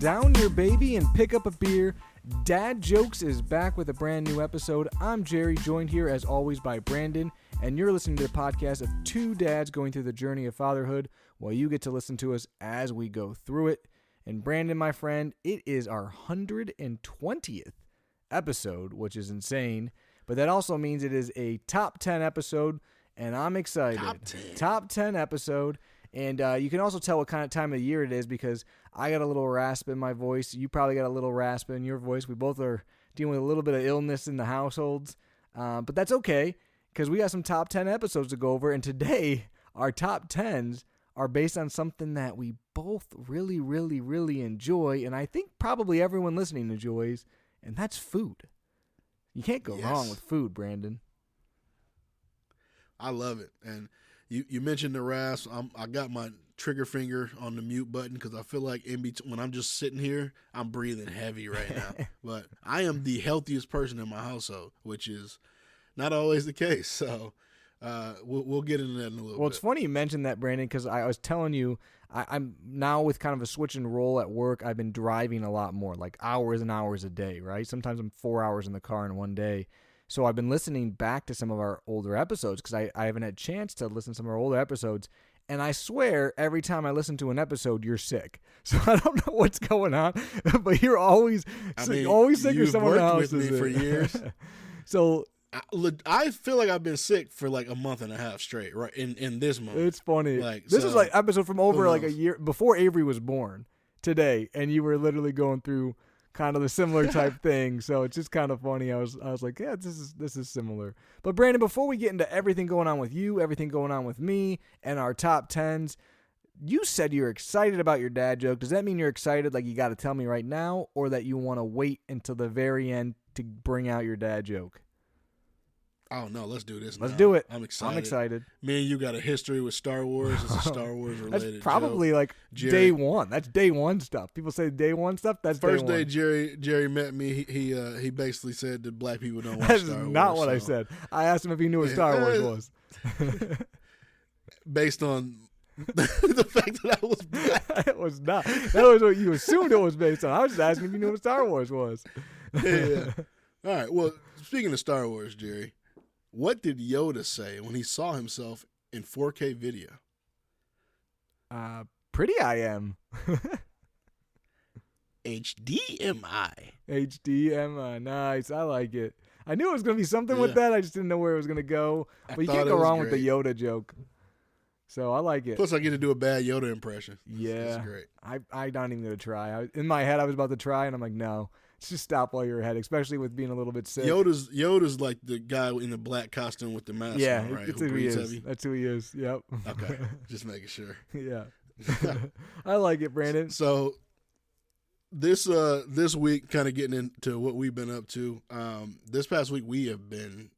down your baby and pick up a beer. Dad Jokes is back with a brand new episode. I'm Jerry, joined here as always by Brandon, and you're listening to the podcast of two dads going through the journey of fatherhood while you get to listen to us as we go through it. And Brandon, my friend, it is our 120th episode, which is insane, but that also means it is a top 10 episode, and I'm excited. Top 10 episode. And you can also tell what kind of time of the year it is because I got a little rasp in my voice. You probably got a little rasp in your voice. We both are dealing with a little bit of illness in the households. But that's okay because we got some top 10 episodes to go over. And today, our top 10s are based on something that we both really, really, really enjoy. And I think probably everyone listening enjoys. And that's food. You can't go wrong with food, Brandon. I love it. And you mentioned the rasp. I got my trigger finger on the mute button because I feel like in between when I'm just sitting here, I'm breathing heavy right now. But I am the healthiest person in my household, which is not always the case. So we'll get into that in a little bit. Well, it's funny you mentioned that, Brandon, because I was telling you, I'm now with kind of a switch and roll at work. I've been driving a lot more, like hours and hours a day, right? Sometimes I'm 4 hours in the car in one day. So I've been listening back to some of our older episodes because I haven't had a chance to listen to some of our older episodes. And I swear, every time I listen to an episode, you're sick. So I don't know what's going on, but you're always sick or someone else is with me for years. So I feel like I've been sick for like a month and a half straight, right? In this month. It's funny. This is like episode from over like a year before Avery was born today, and you were literally going through kind of the similar type thing, so it's just kind of funny. I was like, yeah, this is similar. But Brandon, before we get into everything going on with you, everything going on with me, and our top 10s, you said you're excited about your dad joke. Does that mean you're excited, like you got to tell me right now, or that you want to wait until the very end to bring out your dad joke? Oh, no, let's do this. Let's do it. I'm excited. Me and you got a history with Star Wars. It's a Star Wars related That's probably joke. Like day one. That's day one stuff. People say day one stuff. That's first day one. Jerry met me. He basically said that black people don't watch That's Star Wars. That's not what I said. I asked him if he knew what Star Wars was. Based on the fact that I was black. It was not. That was what you assumed it was based on. I was just asking if you knew what Star Wars was. Yeah. All right. Well, speaking of Star Wars, Jerry, what did Yoda say when he saw himself in 4K video? Pretty I am. HDMI. HDMI. Nice. I like it. I knew it was going to be something with that. I just didn't know where it was going to go. But you can't go wrong with the Yoda joke. So I like it. Plus, I get to do a bad Yoda impression. That's great. I'm not even going to try. In my head, I was about to try, and I'm like, no. Just stop while you're ahead, especially with being a little bit sick. Yoda's like the guy in the black costume with the mask on, right? It's who he is. Heavy. That's who he is. Yep. Okay, just making sure. Yeah. I like it, Brandon. So this week, kind of getting into what we've been up to. This past week, we have been.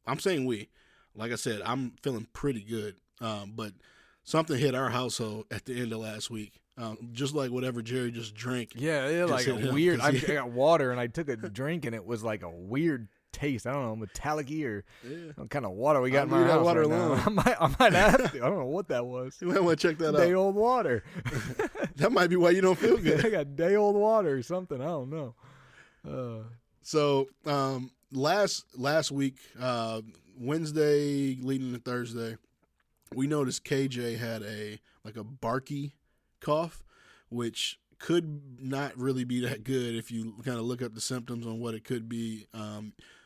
I'm saying we. Like I said, I'm feeling pretty good. But something hit our household at the end of last week. Just like whatever Jerry just drank. Yeah, like a weird. I got water and I took a drink and it was like a weird taste. I don't know, metallic-y or what kind of water we got in my house water right now. I might have to. I don't know what that was. You might want to check that out. Day old water. That might be why you don't feel good. I got day old water or something. I don't know. So last week, Wednesday leading to Thursday, we noticed KJ had a barky cough, which could not really be that good if you kind of look up the symptoms on what it could be.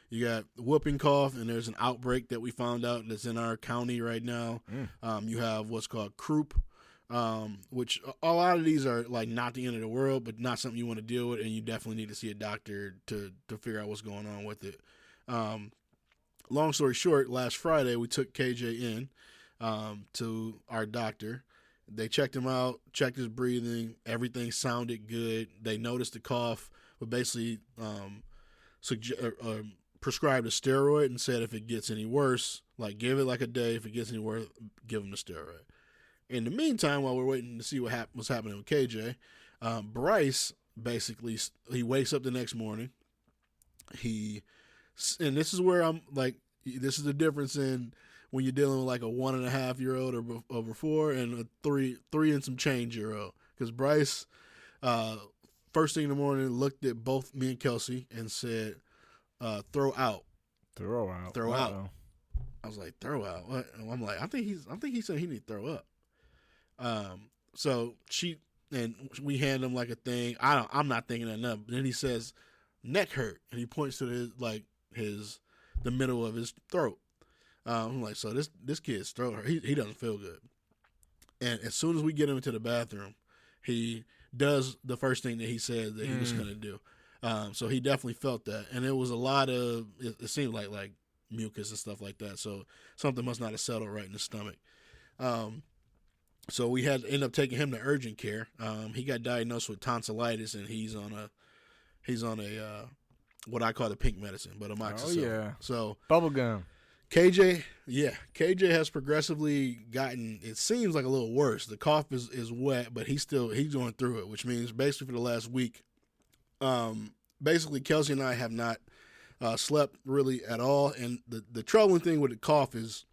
You got whooping cough, and there's an outbreak that we found out that's in our county right now. You have what's called croup, which a lot of these are like not the end of the world, but not something you want to deal with, and you definitely need to see a doctor to figure out what's going on with it. Long story short, last Friday we took KJ in to our doctor. They checked him out, checked his breathing. Everything sounded good. They noticed the cough, but basically prescribed a steroid and said if it gets any worse, like give it like a day. If it gets any worse, give him the steroid. In the meantime, while we're waiting to see what's happening with KJ, Bryce basically he wakes up the next morning. And this is where I'm like, this is the difference in when you're dealing with like a 1.5-year-old or over 4 and a 3 and some change year old. Because Bryce first thing in the morning, looked at both me and Kelsey and said, throw out. Throw out. Throw out. I was like, throw out? What? And I'm like, I think he said he need to throw up. So we hand him like a thing. I'm not thinking of nothing. But then he says, neck hurt. And he points to the middle of his throat. I'm like, so this kid's throat hurt. He doesn't feel good. And as soon as we get him into the bathroom, he does the first thing that he said that he was going to do. So he definitely felt that. And it was a lot of, it seemed like mucus and stuff like that. So something must not have settled right in the stomach. So we had to end up taking him to urgent care. He got diagnosed with tonsillitis, and he's on a what I call the pink medicine, but amoxicillin. Oh yeah. So bubble gum. KJ has progressively gotten, it seems like, a little worse. The cough is wet, but he's going through it, which means basically for the last week, basically Kelsey and I have not slept really at all. And the troubling thing with the cough is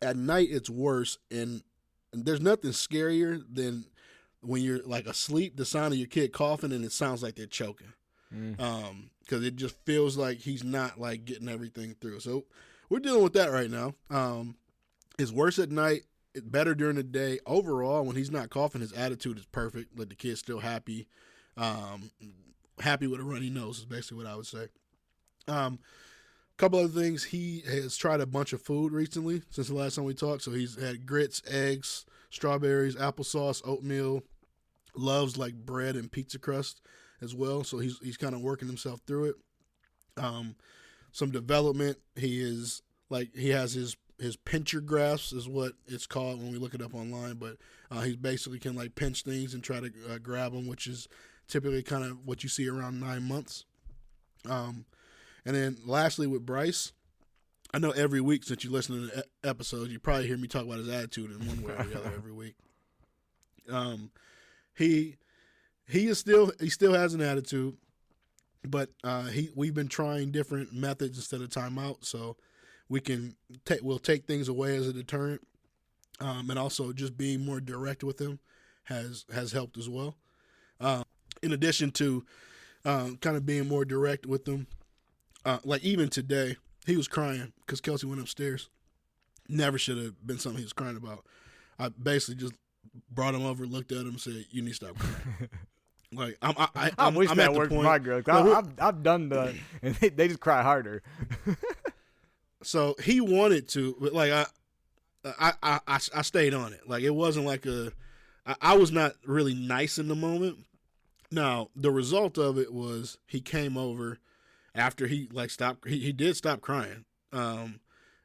at night it's worse, and there's nothing scarier than when you're like asleep, the sound of your kid coughing and it sounds like they're choking. Because it just feels like he's not like getting everything through. So we're dealing with that right now. It's worse at night. It's better during the day. Overall, when he's not coughing, his attitude is perfect. Like, the kid's still happy. Happy with a runny nose is basically what I would say. Couple other things. He has tried a bunch of food recently since the last time we talked. So he's had grits, eggs, strawberries, applesauce, oatmeal. Loves like bread and pizza crust as well. So he's kind of working himself through it. Some development. He has his pincher grasps is what it's called when we look it up online. But he basically can like pinch things and try to grab them, which is typically kind of what you see around 9 months. And then lastly with Bryce, I know every week since you listen to the episodes, you probably hear me talk about his attitude in one way or the other every week. He still has an attitude, but we've been trying different methods instead of timeout, so we'll take things away as a deterrent, and also just being more direct with him has helped as well. In addition to kind of being more direct with him, like even today, he was crying because Kelsey went upstairs. Never should have been something he was crying about. I basically just brought him over, looked at him, and said, "You need to stop crying." Like I wish that worked for my girl. I've done that, and they just cry harder. So he wanted to, but like I stayed on it. Like, it wasn't like I was not really nice in the moment. Now the result of it was he came over after he like stopped. He did stop crying. And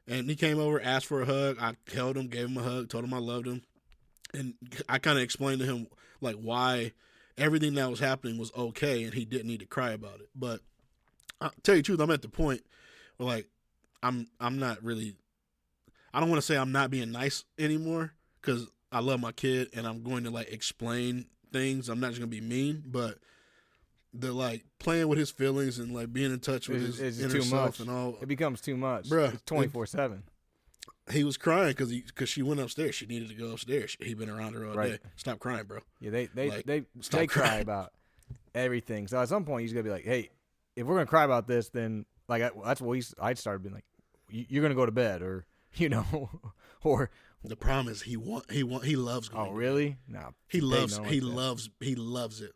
he came over, asked for a hug. I held him, gave him a hug, told him I loved him, and I kind of explained to him like why everything that was happening was okay, and he didn't need to cry about it. But I'll tell you the truth, I'm at the point where like I'm not really. I don't want to say I'm not being nice anymore because I love my kid and I'm going to like explain things. I'm not just gonna be mean, but the like playing with his feelings and like being in touch with his inner self and all. It becomes too much. Bruh, it's 24/7. He was crying because she went upstairs. She needed to go upstairs. He'd been around her all day. Stop crying, bro. Yeah, they cry about everything. So at some point, he's gonna be like, "Hey, if we're gonna cry about this, then like that's what I started being like, you're gonna go to bed, or or." The problem is he loves going. Oh, really? No. He loves it.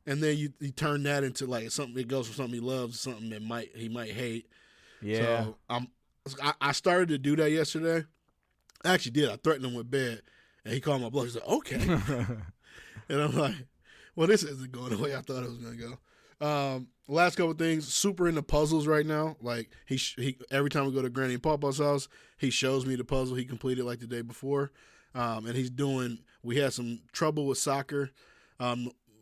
And then you turn that into like something. It goes from something he loves, something that he might hate. Yeah. So I started to do that yesterday. I actually did. I threatened him with bed, and he called my bluff. He's like, "Okay," and I'm like, "Well, this isn't going the way I thought it was going to go." Last couple of things. Super into puzzles right now. Like he every time we go to Granny and Papa's house, he shows me the puzzle he completed like the day before, and he's doing. We had some trouble with soccer.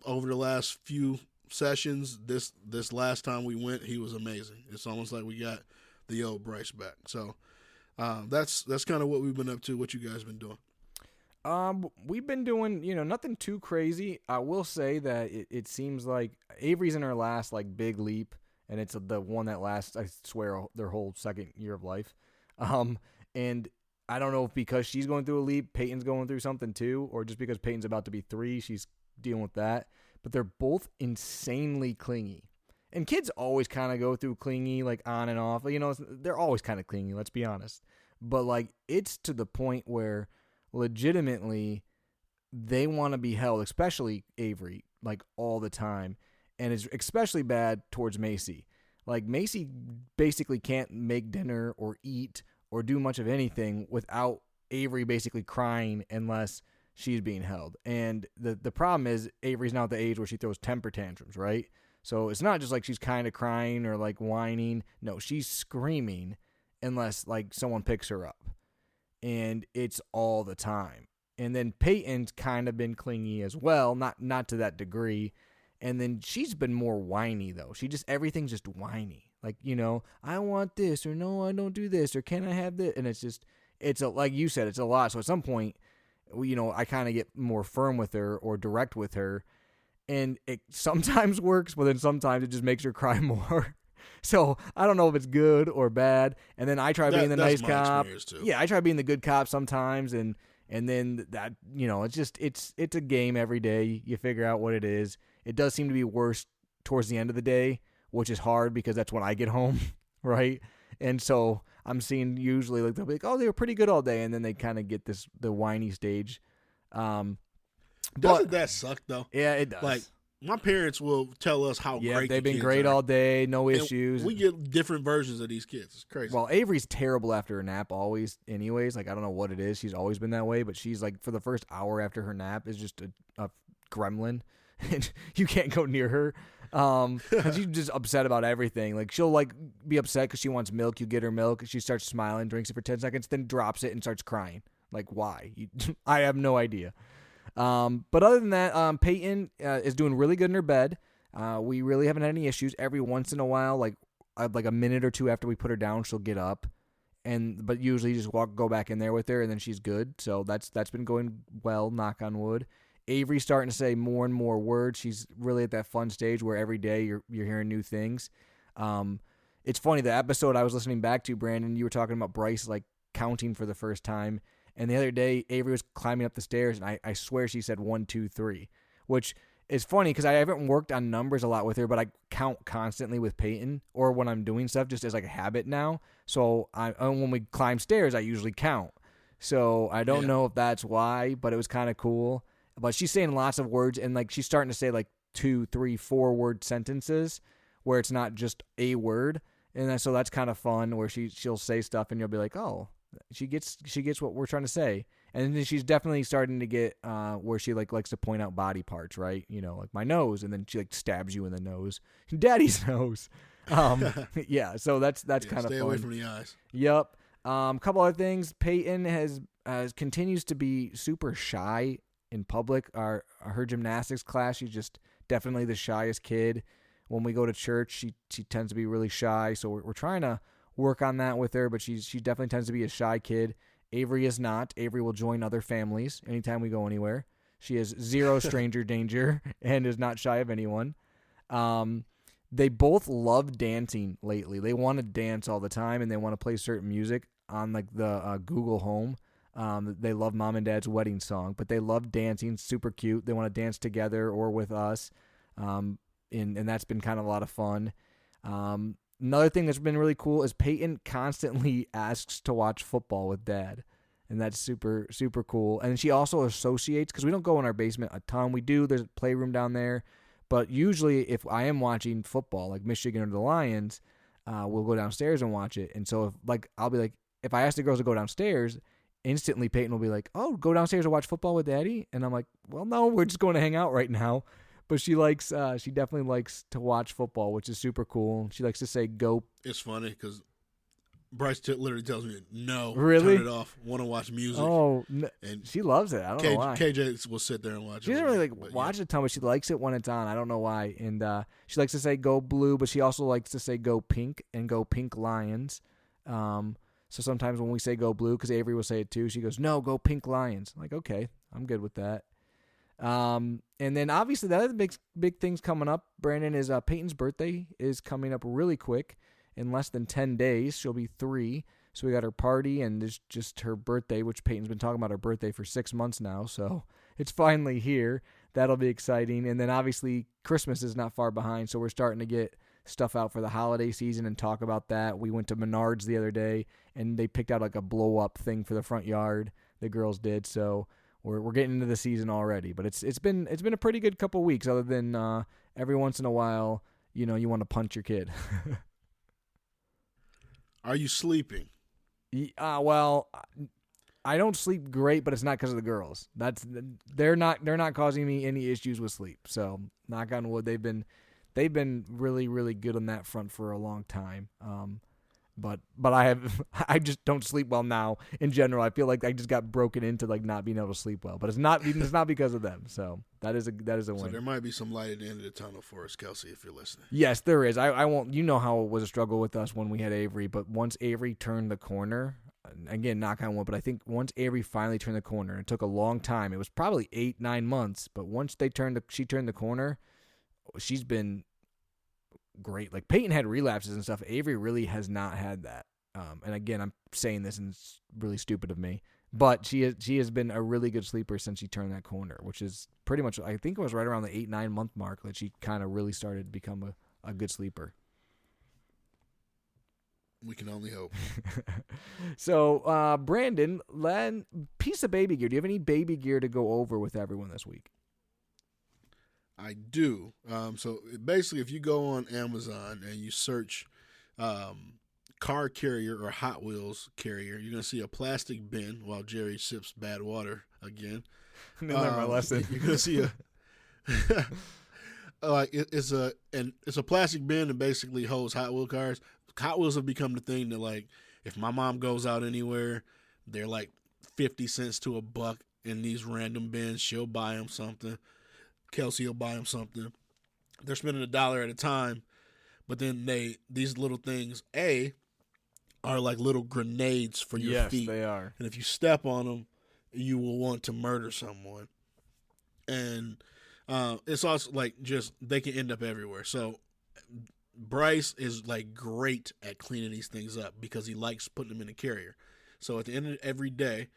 Over the last few sessions, this last time we went, he was amazing. It's almost like we got the old Bryce back. So that's kind of what we've been up to. What you guys been doing? We've been doing, nothing too crazy. I will say that it seems like Avery's in her last like big leap, and it's the one that lasts, I swear, their whole second year of life. And I don't know if because she's going through a leap, Peyton's going through something too, or just because Peyton's about to be 3, she's dealing with that. but they're both insanely clingy. And kids always kind of go through clingy, like on and off. You know, they're always kind of clingy, let's be honest. But like it's to the point where legitimately they want to be held, especially Avery, like all the time. And it's especially bad towards Macy. Like Macy basically can't make dinner or eat or do much of anything without Avery basically crying unless she's being held. And the problem is Avery's now at the age where she throws temper tantrums, right? So it's not just like she's kind of crying or like whining. No, she's screaming unless like someone picks her up. And it's all the time. And then Peyton's kind of been clingy as well, not to that degree. And then she's been more whiny though. Everything's just whiny. Like, you know, I want this, or no, I don't do this, or can I have this? And like you said, it's a lot. So at some point, you know, I kind of get more firm with her or direct with her. And it sometimes works, but then sometimes it just makes her cry more. So I don't know if it's good or bad. And then I try being the nice cop. Yeah, I try being the good cop sometimes, and then that, you know, it's a game every day. You figure out what it is. It does seem to be worse towards the end of the day, which is hard because that's when I get home, right? And so I'm seeing usually like they'll be like, oh, they were pretty good all day, and then they kind of get the whiny stage. Doesn't that suck though? Yeah, it does. Like my parents will tell us how great they've been kids great are. all day, no issues. We get different versions of these kids. It's crazy. Well, Avery's terrible after a nap always anyways. Like I don't know what it is. She's always been that way, but she's like for the first hour after her nap is just a gremlin. And you can't go near her. And she's just upset about everything. Like she'll like be upset because she wants milk. You get her milk. She starts smiling, drinks it for 10 seconds, then drops it and starts crying. Like why? I have no idea. But other than that, Peyton is doing really good in her bed. We really haven't had any issues. Every once in a while, like a minute or two after we put her down, she'll get up, but usually just go back in there with her, and then she's good. So that's been going well. Knock on wood. Avery's starting to say more and more words. She's really at that fun stage where every day you're hearing new things. It's funny, the episode I was listening back to, Brandon, you were talking about Bryce like counting for the first time. And the other day, Avery was climbing up the stairs, and I swear she said 1, 2, 3, which is funny because I haven't worked on numbers a lot with her, but I count constantly with Peyton or when I'm doing stuff just as like a habit now. So when we climb stairs, I usually count. So I don't know if that's why, but it was kind of cool. But she's saying lots of words, and like she's starting to say like 2, 3, 4 word sentences where it's not just a word. And so that's kind of fun where she'll say stuff and you'll be like, oh, she gets what we're trying to say. And then she's definitely starting to get where she like likes to point out body parts, right? You know, like my nose, and then she like stabs you in the nose. Daddy's nose. Yeah, so that's kind of fun. Stay away from the eyes. Yep. Couple other things. Peyton has continues to be super shy in public. Her gymnastics class, she's just definitely the shyest kid. When we go to church, she tends to be really shy. So we're trying to work on that with her, but she definitely tends to be a shy kid. Avery is not. Avery will join other families anytime we go anywhere. She has zero stranger danger and is not shy of anyone. They both love dancing lately. They want to dance all the time, and they want to play certain music on like the Google Home. They love Mom and Dad's wedding song, but they love dancing. Super cute. They want to dance together or with us, and that's been kind of a lot of fun. Another thing that's been really cool is Peyton constantly asks to watch football with Dad, and that's super, super cool. And she also associates, because we don't go in our basement a ton. We do. There's a playroom down there. But usually if I am watching football, like Michigan or the Lions, we'll go downstairs and watch it. And so I'll be like, if I ask the girls to go downstairs, instantly Peyton will be like, oh, go downstairs and watch football with Daddy? And I'm like, well, no, we're just going to hang out right now. But she definitely likes to watch football, which is super cool. She likes to say go. It's funny because Bryce literally tells me, no, really? Turn it off. Want to watch music. Oh, and she loves it. I don't know why. KJ will sit there and watch it. She doesn't really watch it a ton, but she likes it when it's on. I don't know why. And she likes to say go blue, but she also likes to say go pink and go pink Lions. So sometimes when we say go blue, because Avery will say it too, she goes, no, go pink Lions. I'm like, okay, I'm good with that. And then obviously the other big things coming up, Brandon, is Peyton's birthday is coming up really quick. In less than 10 days, she'll be 3. So we got her party, and there's just her birthday, which Peyton's been talking about her birthday for 6 months now. So it's finally here. that'll be exciting. And then obviously Christmas is not far behind, so we're starting to get stuff out for the holiday season and talk about that. We went to Menards the other day, and they picked out like a blow-up thing for the front yard. The girls did, so we're getting into the season already. But it's been a pretty good couple weeks, other than every once in a while, you want to punch your kid. Are you sleeping? Well, I don't sleep great, but it's not because of the girls. They're not causing me any issues with sleep. So knock on wood, they've been really, really good on that front for a long time. But I just don't sleep well now in general. I feel like I just got broken into like not being able to sleep well, but it's not because of them. So that is a win. So there might be some light at the end of the tunnel for us, Kelsey, if you're listening. Yes, there is. I won't. You know how it was a struggle with us when we had Avery, but once Avery turned the corner, again, knock on wood, but I think once Avery finally turned the corner, it took a long time. It was probably 8-9 months, but once she turned the corner, she's been great. Like Peyton had relapses and stuff. Avery really has not had that. And again, I'm saying this and it's really stupid of me, but she has been a really good sleeper since she turned that corner, which is pretty much, I think it was right around the 8-9 month mark that she kind of really started to become a good sleeper. We can only hope. So, Brandon, piece of baby gear. Do you have any baby gear to go over with everyone this week? I do. So basically, if you go on Amazon and you search car carrier or Hot Wheels carrier, you're going to see a plastic bin while Jerry sips bad water again. Learn my lesson. You're going to see it's a plastic bin that basically holds Hot Wheel cars. Hot Wheels have become the thing that, like, if my mom goes out anywhere, they're like 50 cents to $1 in these random bins. She'll buy them something. Kelsey will buy them something. They're spending $1 at a time, but then these little things are like little grenades for your feet. Yes, they are. And if you step on them, you will want to murder someone. And it's also like just they can end up everywhere. So Bryce is like great at cleaning these things up because he likes putting them in a carrier. So at the end of every day,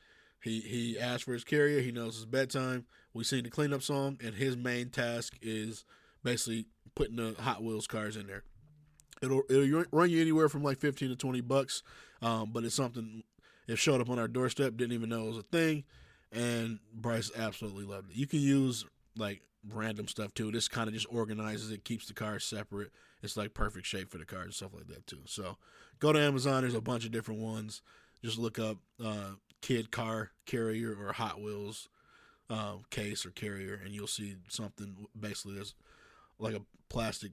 he asks for his carrier. He knows it's bedtime. We sing the cleanup song, and his main task is basically putting the Hot Wheels cars in there. It'll run you anywhere from like $15 to $20, but it's something. It showed up on our doorstep. Didn't even know it was a thing, and Bryce absolutely loved it. You can use like random stuff too. This kind of just organizes it, keeps the cars separate. It's like perfect shape for the cars and stuff like that too. So go to Amazon. There's a bunch of different ones. Just look up kid car carrier or Hot Wheels case or carrier, and you'll see something basically that's like a plastic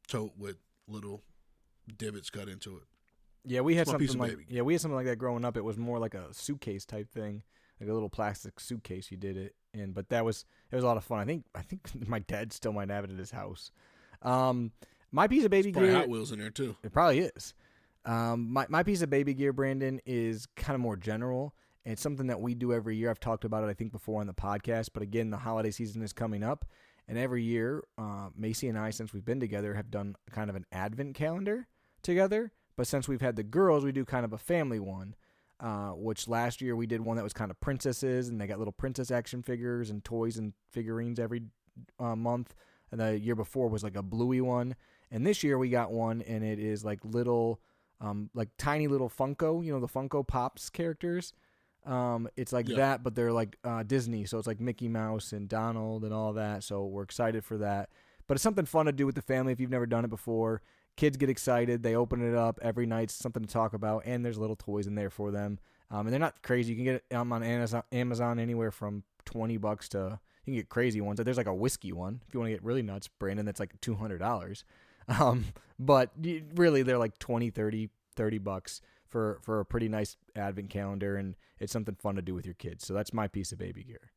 tote with little divots cut into it. Yeah, we had something like that growing up. It was more like a suitcase type thing, like a little plastic suitcase. You did it in, but it was a lot of fun. I think my dad still might have it at his house. My piece of baby gear, Hot Wheels in there too. It probably is. My piece of baby gear, Brandon, is kind of more general. It's something that we do every year. I've talked about it, I think, before on the podcast. But again, the holiday season is coming up. And every year, Macy and I, since we've been together, have done kind of an advent calendar together. But since we've had the girls, we do kind of a family one, which last year we did one that was kind of princesses. And they got little princess action figures and toys and figurines every month. And the year before was like a bluey one. And this year we got one, and it is like little, like tiny little Funko, the Funko Pops characters. It's like that, but they're like Disney, so it's like Mickey Mouse and Donald and all that. So we're excited for that. But it's something fun to do with the family if you've never done it before. Kids get excited. They open it up every night. It's something to talk about, and there's little toys in there for them. And they're not crazy. You can get it on Amazon anywhere from $20 to, you can get crazy ones. There's like a whiskey one if you want to get really nuts, Brandon. That's like $200. But really they're like $20, $30 for a pretty nice advent calendar, and it's something fun to do with your kids. So that's my piece of baby gear.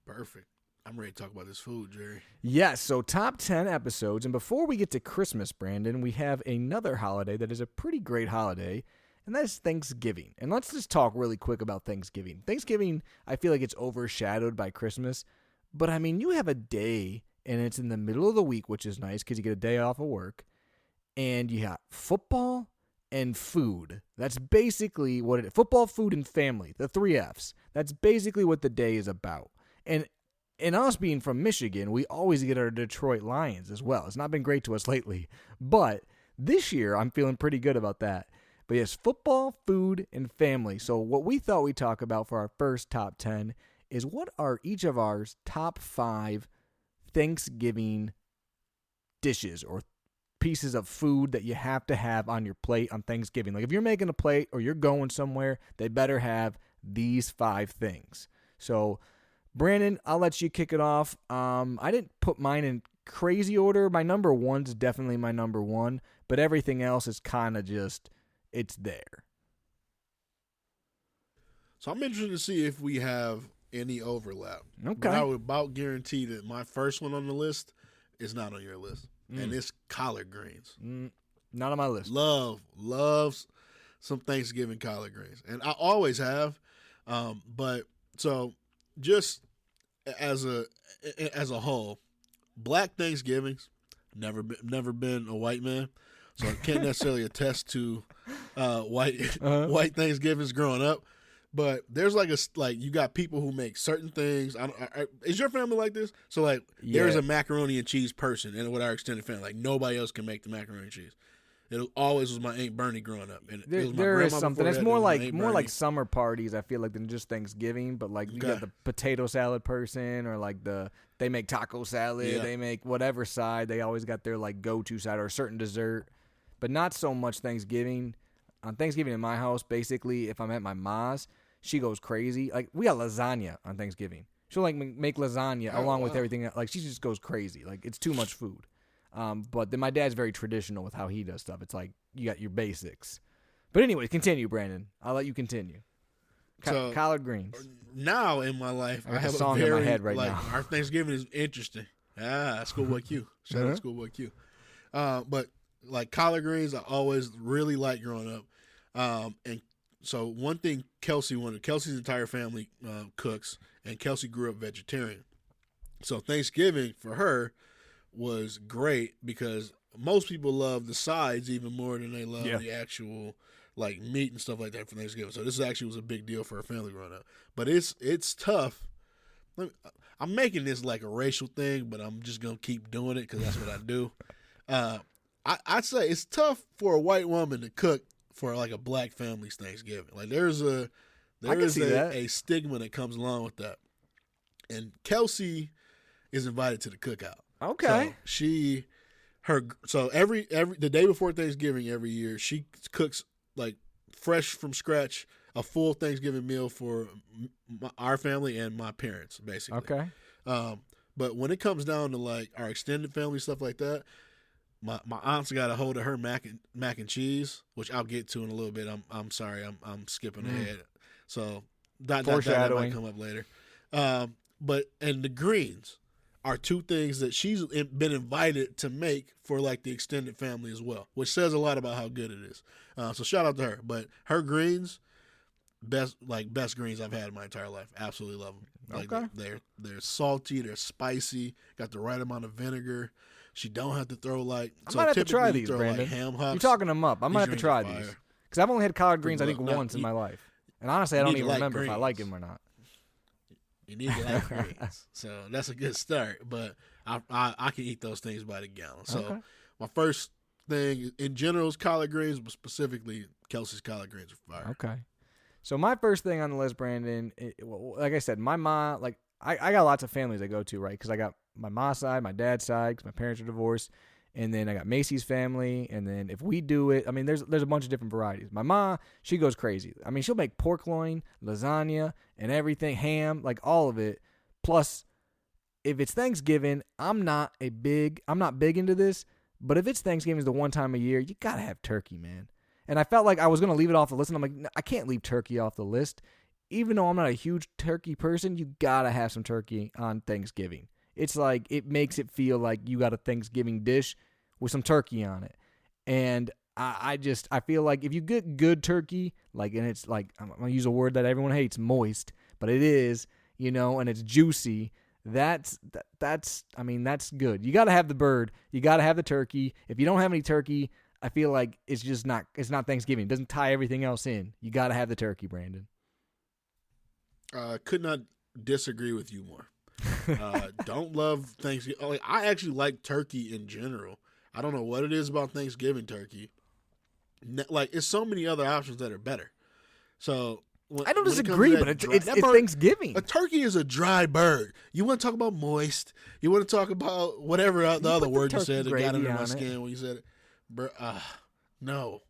Perfect. I'm ready to talk about this food, Jerry. Yes, so top 10 episodes. And before we get to Christmas, Brandon, we have another holiday that is a pretty great holiday, and that's Thanksgiving. And let's just talk really quick about Thanksgiving. Thanksgiving, I feel like it's overshadowed by Christmas. But, I mean, you have a day, and it's in the middle of the week, which is nice because you get a day off of work. And you got football and food. That's basically what it is. Football, food, and family. The 3 Fs. That's basically what the day is about. And us being from Michigan, we always get our Detroit Lions as well. It's not been great to us lately, but this year I'm feeling pretty good about that. But yes, football, food, and family. So what we thought we'd talk about for our first top 10 is what are each of our top 5 Thanksgiving dishes or pieces of food that you have to have on your plate on Thanksgiving. Like if you're making a plate or you're going somewhere, they better have these 5 things. So Brandon, I'll let you kick it off. I didn't put mine in crazy order. My number 1's definitely my number 1, but everything else is kind of just, it's there. So I'm interested to see if we have any overlap. Okay. But I would about guarantee that my first one on the list is not on your list, and it's collard greens. Not on my list. Loves some Thanksgiving collard greens, and I always have. But so just as a whole, Black Thanksgivings never been a white man, so I can't necessarily attest to white Thanksgivings growing up. But there's like you got people who make certain things. Is your family like this? So like there's a macaroni and cheese person, and with our extended family, like nobody else can make the macaroni and cheese. It always was my Aunt Bernie growing up, and there is something. It's more like summer parties. I feel like than just Thanksgiving. But like you got the potato salad person, or like they make taco salad. They make whatever side. They always got their like go-to side or a certain dessert. But not so much Thanksgiving. On Thanksgiving in my house, basically, if I'm at my ma's, she goes crazy. Like we got lasagna on Thanksgiving. She'll like make lasagna along with everything. Like she just goes crazy. Like it's too much food. But then my dad's very traditional with how he does stuff. It's like you got your basics. But anyway, continue, Brandon. I'll let you continue. Collard greens. Now in my life, I have a song in my head right now. Our Thanksgiving is interesting. Schoolboy Q. Shout out Schoolboy Q. But like collard greens, I always really liked growing up. And so one thing Kelsey's entire family cooks, and Kelsey grew up vegetarian. So Thanksgiving for her was great because most people love the sides even more than they love the actual like meat and stuff like that for Thanksgiving. So this actually was a big deal for her family growing up. But it's tough. I'm making this like a racial thing, but I'm just gonna keep doing it because that's what I do. I'd say it's tough for a white woman to cook for like a black family's Thanksgiving. Like there is a stigma that comes along with that. And Kelsey is invited to the cookout. Okay. So every the day before Thanksgiving every year, she cooks like fresh from scratch a full Thanksgiving meal for our family and my parents, basically. Okay. But when it comes down to like our extended family stuff like that, my aunt's got a hold of her mac and cheese, which I'll get to in a little bit. I'm sorry, I'm skipping ahead. So that might come up later. But the greens are 2 things that she's been invited to make for like the extended family as well, which says a lot about how good it is. So shout out to her. But her greens, best greens I've had in my entire life. Absolutely love them. Like okay. They're salty, they're spicy, got the right amount of vinegar. She don't have to throw like. I might have to try these, Brandon. Like ham hocks. You're talking them up. I might have to try these because I've only had collard greens I think once in my life, and honestly I don't even remember if I like them or not. You need to like greens, so that's a good start. But I can eat those things by the gallon. So my first thing in general is collard greens, but specifically Kelsey's collard greens are fire. Okay. So my first thing on the list, Brandon, like I said, my mom, like I got lots of families I go to, right? Because I got my mom's side, my dad's side, because my parents are divorced, and then I got Macy's family, and then if we do it, I mean, there's a bunch of different varieties. My mom, she goes crazy. I mean, she'll make pork loin, lasagna, and everything, ham, like all of it. Plus, if it's Thanksgiving, I'm not big into this, but if it's Thanksgiving, it's the one time a year, you gotta have turkey, man. And I felt like I was gonna leave it off the list, and I'm like, no, I can't leave turkey off the list. Even though I'm not a huge turkey person, you gotta have some turkey on Thanksgiving. It's like, it makes it feel like you got a Thanksgiving dish with some turkey on it. And I feel like if you get good turkey, like, and it's like, I'm going to use a word that everyone hates, moist, but it is, and it's juicy, that's good. You got to have the bird. You got to have the turkey. If you don't have any turkey, I feel like it's not Thanksgiving. It doesn't tie everything else in. You got to have the turkey, Brandon. Could not disagree with you more. Don't love Thanksgiving. Like, I actually like turkey in general. I don't know what it is about Thanksgiving turkey. Like, it's so many other options that are better. So I don't disagree, but it's Thanksgiving. A turkey is a dry bird. You want to talk about moist? You want to talk about whatever the other word you said that got under my skin when you said it? No,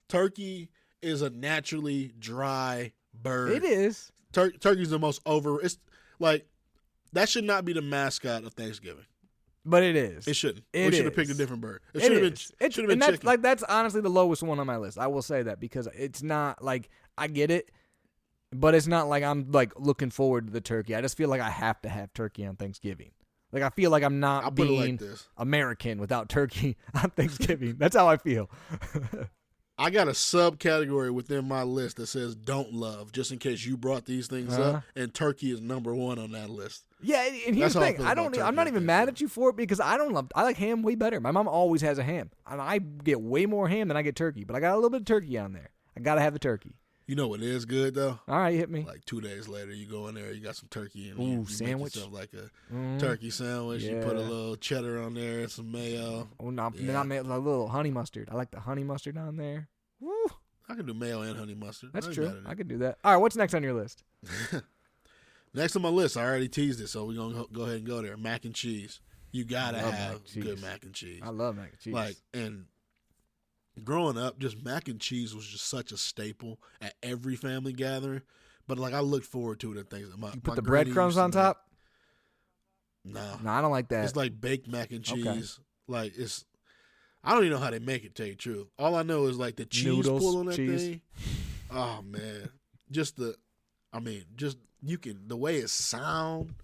turkey is a naturally dry bird. It is. Turkey's the most It's like that should not be the mascot of Thanksgiving. But it is. It shouldn't. We should have picked a different bird. It should have been chicken. That's honestly the lowest one on my list. I will say that because it's not like I get it, but it's not like I'm like looking forward to the turkey. I just feel like I have to have turkey on Thanksgiving. Like I feel like I'm not being American without turkey on Thanksgiving. That's how I feel. I got a subcategory within my list that says "don't love," just in case you brought these things up, and turkey is number 1 on that list. Yeah, and here's the thing: I'm not even mad at you for it because I like ham way better. My mom always has a ham, and I get way more ham than I get turkey. But I got a little bit of turkey on there. I gotta have the turkey. You know what is good though? All right, hit me. Like 2 days later, you go in there, you got some turkey and you sandwich. Make yourself like a turkey sandwich. Yeah. You put a little cheddar on there and some mayo. Oh, not a little honey mustard. I like the honey mustard on there. Woo. I can do mayo and honey mustard. That's true. I can do that. All right, what's next on your list? Next on my list, I already teased it, so we're going to go ahead and go there. Mac and cheese. You got to have good mac and cheese. I love mac and cheese. Like, and growing up, just mac and cheese was just such a staple at every family gathering. But, like, I looked forward to it and things. You put the breadcrumbs on top? No, I don't like that. It's like baked mac and cheese. Okay. Like, I don't even know how they make it, tell you the truth. All I know is, like, the cheese pull on that thing. Oh, man. The way it sound,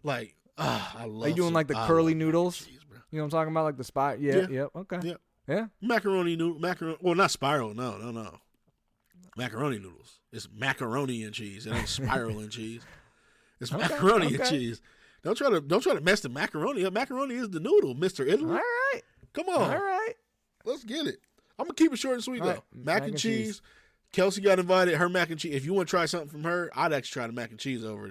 like, I love it. Are you doing, like, the curly noodles? Cheese, you know what I'm talking about? Like the spot? Yeah. Okay. Yeah. Macaroni noodle. Well, not spiral. No. Macaroni noodles. It's macaroni and cheese. It ain't spiral and cheese. It's macaroni and cheese. Don't try to mess the macaroni up. Macaroni is the noodle, Mr. Italy. All right. Come on. All right. Let's get it. I'm going to keep it short and sweet, though. Right. Mac and cheese. Kelsey got invited. Her mac and cheese. If you want to try something from her, I'd actually try the mac and cheese over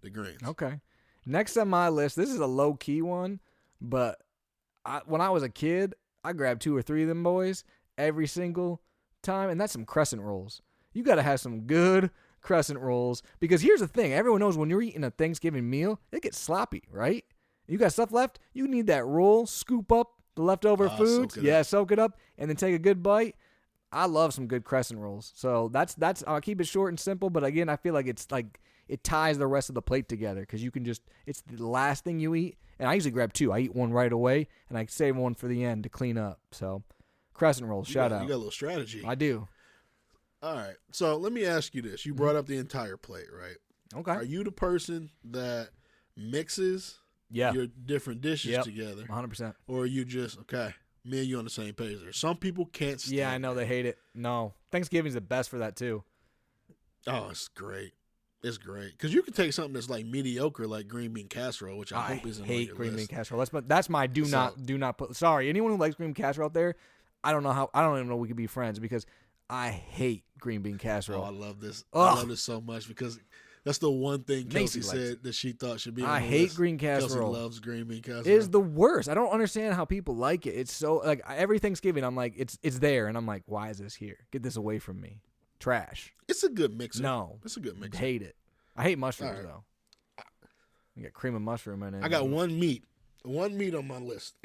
the greens. Okay. Next on my list, this is a low-key one, but when I was a kid, I grabbed 2 or 3 of them boys every single time, and that's some crescent rolls. You got to have some good crescent rolls because here's the thing. Everyone knows when you're eating a Thanksgiving meal, it gets sloppy, right? You got stuff left, you need that roll, scoop up the leftover food. Soak it up, and then take a good bite. I love some good crescent rolls. So that's I'll keep it short and simple, but again, I feel like it's like it ties the rest of the plate together because you can it's the last thing you eat. And I usually grab 2. I eat one right away, and I save one for the end to clean up. So crescent rolls, shout out. You got a little strategy. I do. All right. So let me ask you this. You brought up the entire plate, right? Okay. Are you the person that mixes your different dishes together? 100%. Or are you just, me and you on the same page there? Some people can't stand I know. They hate it. No. Thanksgiving's the best for that, too. Oh, it's great. It's great. Because you can take something that's like mediocre, like green bean casserole, which I hope isn't on your list. I hate green bean casserole. That's my do not put. Sorry, anyone who likes green bean casserole out there, I don't even know we could be friends because I hate green bean casserole. Oh, I love this. I love this so much because that's the one thing Kelsey said that she thought should be on the list. I hate green casserole. Kelsey loves green bean casserole. It is the worst. I don't understand how people like it. It's so, like, every Thanksgiving, I'm like, it's there, and I'm like, why is this here? Get this away from me. Trash. It's a good mixer. No. It's a good mixer. Hate it. I hate mushrooms, though. You got cream and mushroom in it. I got one meat on my list,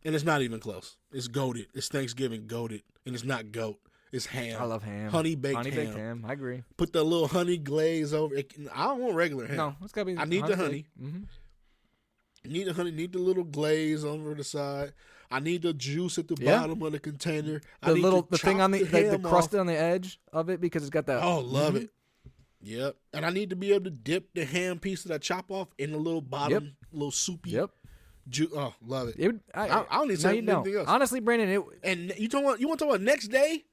and it's not even close. It's goated. It's Thanksgiving goated, and it's not goat. It's ham. I love ham. Honey baked ham. I agree. Put the little honey glaze over it. I don't want regular ham. No, it's got to be. I need the honey. Mm-hmm. Need the honey. Need the little glaze over the side. I need the juice at the bottom of the container. The thing on the crust on the edge of it because it's got that. Oh, love it. Yep. And I need to be able to dip the ham piece that I chop off in the little bottom, little soupy. Yep. Oh, love it. I don't need to say anything else. Honestly, Brandon, and you want to talk about next day?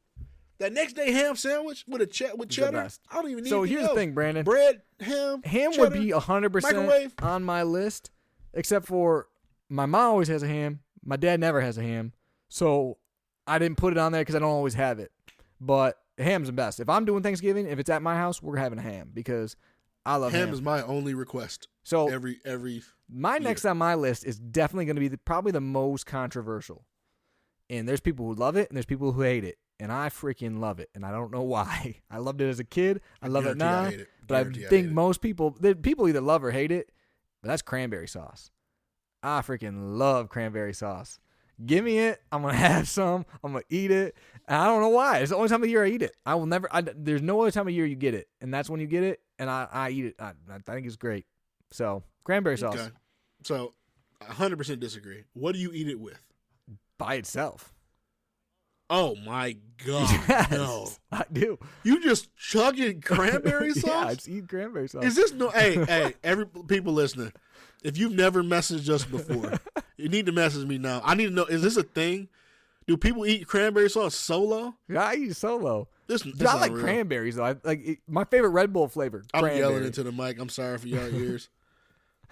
That next day ham sandwich with cheddar? I don't even need So here's the thing, Brandon. Bread, ham, cheddar, would be 100% on my list, except for my mom always has a ham. My dad never has a ham. So I didn't put it on there because I don't always have it. But ham's the best. If I'm doing Thanksgiving, if it's at my house, we're having a ham because I love ham. Ham is my only request. So every my year. next on my list is definitely going to be probably the most controversial. And there's people who love it and there's people who hate it. And I freaking love it. And I don't know why. I loved it as a kid. I love it now. I hate it. But I think most people either love or hate it. But that's cranberry sauce. I freaking love cranberry sauce. Give me it. I'm going to have some. I'm going to eat it. And I don't know why. It's the only time of year I eat it. I will never. There's no other time of year you get it. And that's when you get it. And I eat it. I think it's great. So, cranberry sauce. Okay. So, 100% disagree. What do you eat it with? By itself. Oh, my God. Yes, no. I do. You just chugging cranberry sauce? Yeah, I just eat cranberry sauce. Is this no? Hey, every people listening, if you've never messaged us before, you need to message me now. I need to know, is this a thing? Do people eat cranberry sauce solo? Yeah, I eat solo. This I like unreal. cranberries though. My favorite Red Bull flavor. I'm cranberry. yelling into the mic. I'm sorry for y'all ears.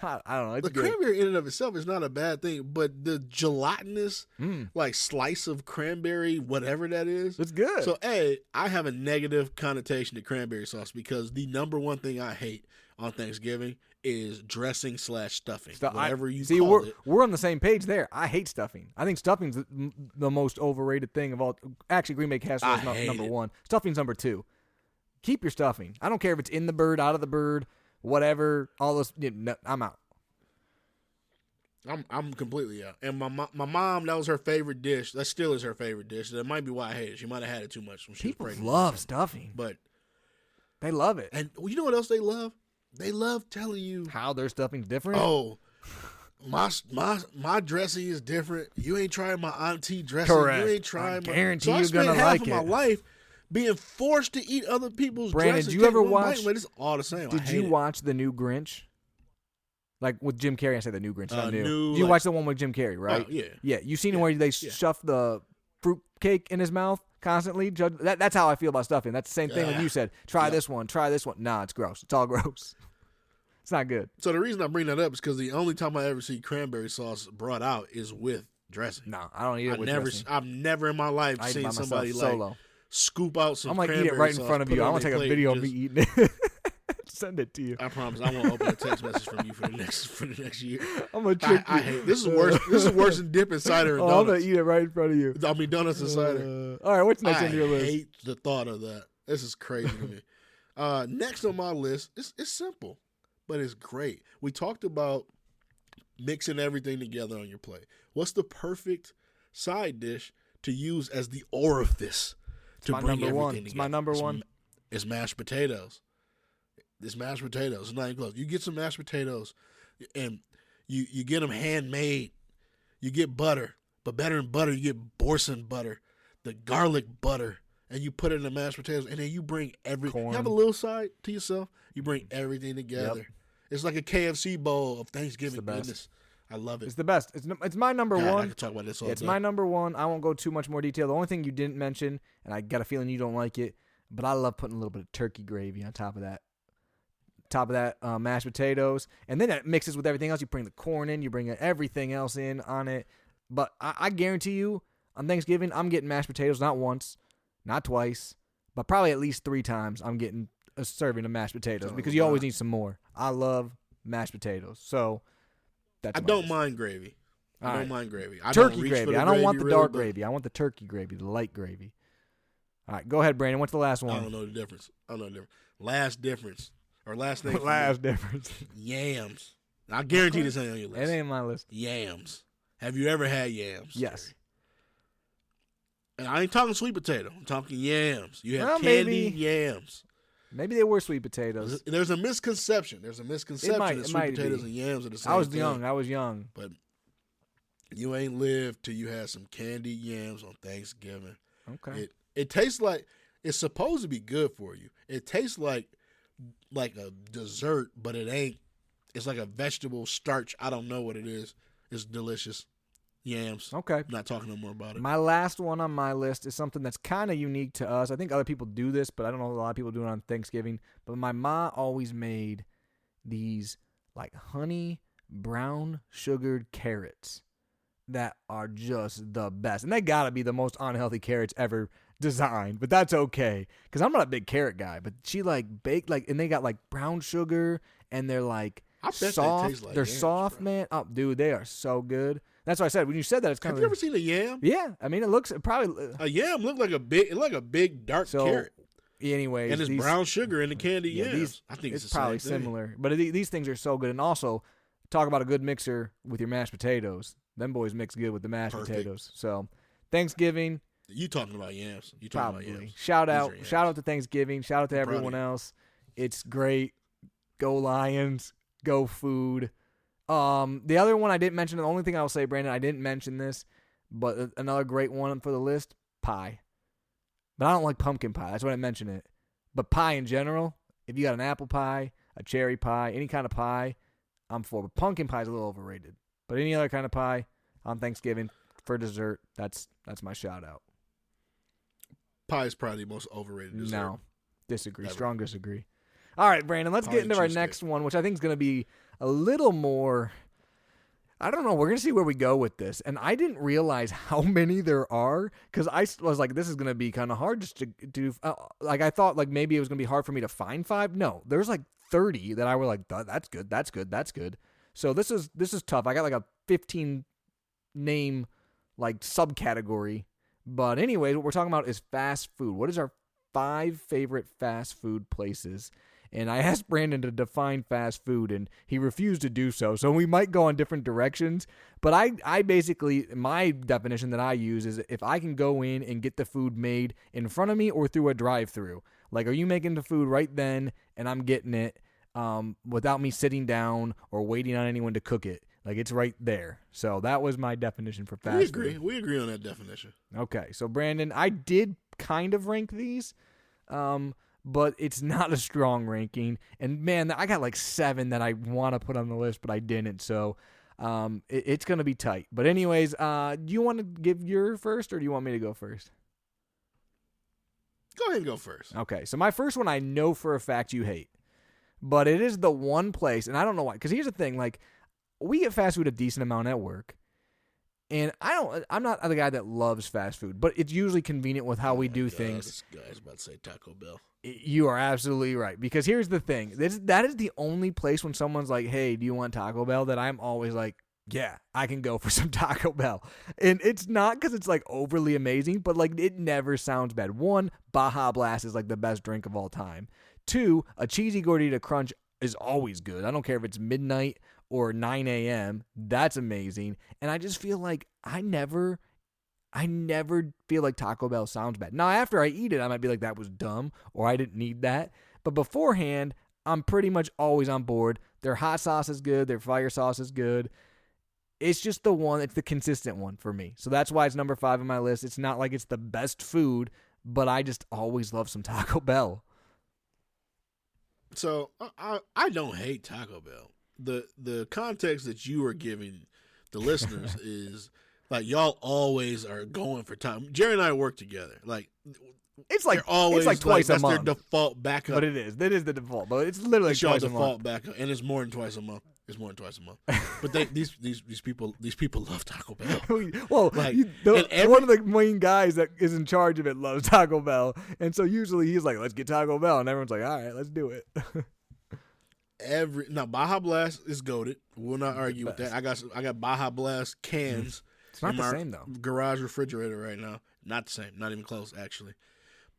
I don't know. It's The good. cranberry in and of itself is not a bad thing, but the gelatinous like slice of cranberry, whatever that is, It's good. So, I have a negative connotation to cranberry sauce because the number one thing I hate on Thanksgiving is dressing / stuffing. Whatever you call it. We're on the same page there. I hate stuffing. I think stuffing's the most overrated thing of all. Actually, Green Bay casserole is number one. Stuffing's number two. Keep your stuffing. I don't care if it's in the bird, out of the bird, whatever. All those. I'm out. I'm completely out. And my mom, that was her favorite dish. That still is her favorite dish. That might be why I hate it. She might have had it too much when she was People pregnant. love stuffing. But they love it. And you know what else they love? They love telling you how their stuffing's different. Oh, my dressing is different. You ain't trying my auntie dressing. Correct. You ain't trying I guarantee my. you're So I gonna spent half like of my life being forced to eat other people's Brandon, dressing. did you ever Take one watch? bite, it's all the same. Did you watch the new Grinch? Like with Jim Carrey, I say the new Grinch. Not new. You like, watch the one with Jim Carrey, right? Yeah. Yeah. You seen where they stuff the fruit cake in his mouth constantly? That's how I feel about stuffing. That's the same thing when you said, try this one, try this one. Nah, it's gross. It's all gross. It's not good. So the reason I bring that up is because the only time I ever see cranberry sauce brought out is with dressing. No, I don't eat it with dressing. I've never in my life seen somebody like scoop out some. I'm like, eat it right in front of you. I want to take a video of me eating it. Send it to you. I promise. I won't open a text message from you for the next year. I'm gonna trick you. I hate this. Is worse. This is worse than dipping cider and donuts. I'm gonna eat it right in front of you. I mean donuts and cider. All right, what's next on your list? I hate the thought of that. This is crazy to me. Next on my list, it's simple, but it's great. We talked about mixing everything together on your plate. What's the perfect side dish to use as the orifice to bring everything together? It's my number one. It's mashed potatoes. It's mashed potatoes. It's not even close. You get some mashed potatoes, and you get them handmade. You get butter, but better than butter, you get Boursin butter, the garlic butter, and you put it in the mashed potatoes, and then you bring everything. You have a little side to yourself. You bring everything together. Yep. It's like a KFC bowl of Thanksgiving goodness. I love it. It's the best. It's my number one. I can talk about this all day. It's my number one. I won't go too much more detail. The only thing you didn't mention, and I got a feeling you don't like it, but I love putting a little bit of turkey gravy on top of that. Mashed potatoes, and then it mixes with everything else. You bring the corn in, you bring everything else in on it. But I guarantee you, on Thanksgiving, I'm getting mashed potatoes not once, not twice, but probably at least 3 times. I'm getting a serving of mashed potatoes because you always need some more. I love mashed potatoes, so that's. I don't mind gravy. I don't mind gravy. Turkey gravy. I don't want the dark gravy. I want the turkey gravy, the light gravy. All right, go ahead, Brandon. What's the last one? I don't know the difference. Last difference. Or last thing. Last difference. Yams. I guarantee this ain't on your list. It ain't on my list. Yams. Have you ever had yams? Yes. And I ain't talking sweet potato. I'm talking yams. You have candied yams. Maybe they were sweet potatoes. There's a misconception. That sweet potatoes and yams are the same thing. I was young. But you ain't lived till you had some candied yams on Thanksgiving. Okay. It tastes like, it's supposed to be good for you. It tastes like a dessert, but it ain't. It's like a vegetable starch. I don't know what it is. It's delicious. Yams. Okay. I'm not talking no more about it. My last one on my list is something that's kind of unique to us. I think other people do this, but I don't know if a lot of people do it on Thanksgiving. But my ma always made these like honey brown sugared carrots that are just the best. And they got to be the most unhealthy carrots ever design, but that's okay because I'm not a big carrot guy. But she like baked like, and they got like brown sugar, and they're like I bet soft. they taste like they're yams, soft, bro. man. Oh, dude, they are so good. That's why I said when you said that, it's kind Have of. you ever seen a yam? Yeah, I mean, it looks probably. A yam look like a big dark carrot. Anyways, And it's brown sugar in the candy yams. I think it's probably similar, but these things are so good. And also, talk about a good mixer with your mashed potatoes. Them boys mix good with the mashed potatoes. So, Thanksgiving. You talking about yams? You talking about yams? Shout out to Thanksgiving. Shout out to everyone else. It's great. Go Lions. Go food. The other one I didn't mention. The only thing I'll say, Brandon, I didn't mention this, but another great one for the list: pie. But I don't like pumpkin pie. That's why I mentioned it. But pie in general, if you got an apple pie, a cherry pie, any kind of pie, I'm for. But pumpkin pie is a little overrated. But any other kind of pie on Thanksgiving for dessert, that's my shout out. Pie is probably the most overrated dessert. No, disagree. Ever. Strong disagree. All right, Brandon, let's get into our next one, which I think is going to be a little more. I don't know. We're going to see where we go with this. And I didn't realize how many there are because I was like, this is going to be kind of hard just to do. Like, I thought like maybe it was going to be hard for me to find 5. No, there's like 30 that I were like, that's good. That's good. That's good. So this is tough. I got like a 15 name like subcategory. But anyway, what we're talking about is fast food. What is our 5 favorite fast food places? And I asked Brandon to define fast food, and he refused to do so. So we might go on different directions. But I basically, my definition that I use is if I can go in and get the food made in front of me or through a drive-through. Like, are you making the food right then, and I'm getting it without me sitting down or waiting on anyone to cook it? Like, it's right there. So that was my definition for fast food. We agree on that definition. Okay. So, Brandon, I did kind of rank these. But it's not a strong ranking. And, man, I got like 7 that I want to put on the list, but I didn't. So it's going to be tight. But anyways, do you want to give your first or do you want me to go first? Go ahead and go first. Okay, so my first one I know for a fact you hate. But it is the one place, and I don't know why. Because here's the thing. Like, we get fast food a decent amount at work. And I'm not the guy that loves fast food, but it's usually convenient with how we do things. This guy's about to say Taco Bell. You are absolutely right. Because here's the thing. That is the only place when someone's like, hey, do you want Taco Bell? That I'm always like, yeah, I can go for some Taco Bell. And it's not because it's like overly amazing, but like it never sounds bad. 1, Baja Blast is like the best drink of all time. 2, a cheesy gordita crunch is always good. I don't care if it's midnight or 9 a.m. That's amazing. And I just feel like I never feel like Taco Bell sounds bad. Now, after I eat it, I might be like, that was dumb, or I didn't need that. But beforehand, I'm pretty much always on board. Their hot sauce is good. Their fire sauce is good. It's just it's the consistent one for me. So that's why it's number 5 on my list. It's not like it's the best food, but I just always love some Taco Bell. So I don't hate Taco Bell. The context that you are giving the listeners is like y'all always are going for time. Jerry and I work together. Like it's like always twice a that's month. Their default backup. But it is the default. But it's literally it's twice your a default month. backup, and it's more than twice a month. It's more than twice a month. But these people love Taco Bell. Well, like, one of the main guys that is in charge of it loves Taco Bell, and so usually he's like, "Let's get Taco Bell," and everyone's like, "All right, let's do it." Baja Blast is goated. We'll not argue with that. I got Baja Blast cans. It's not the same though. Garage refrigerator right now. Not the same. Not even close actually.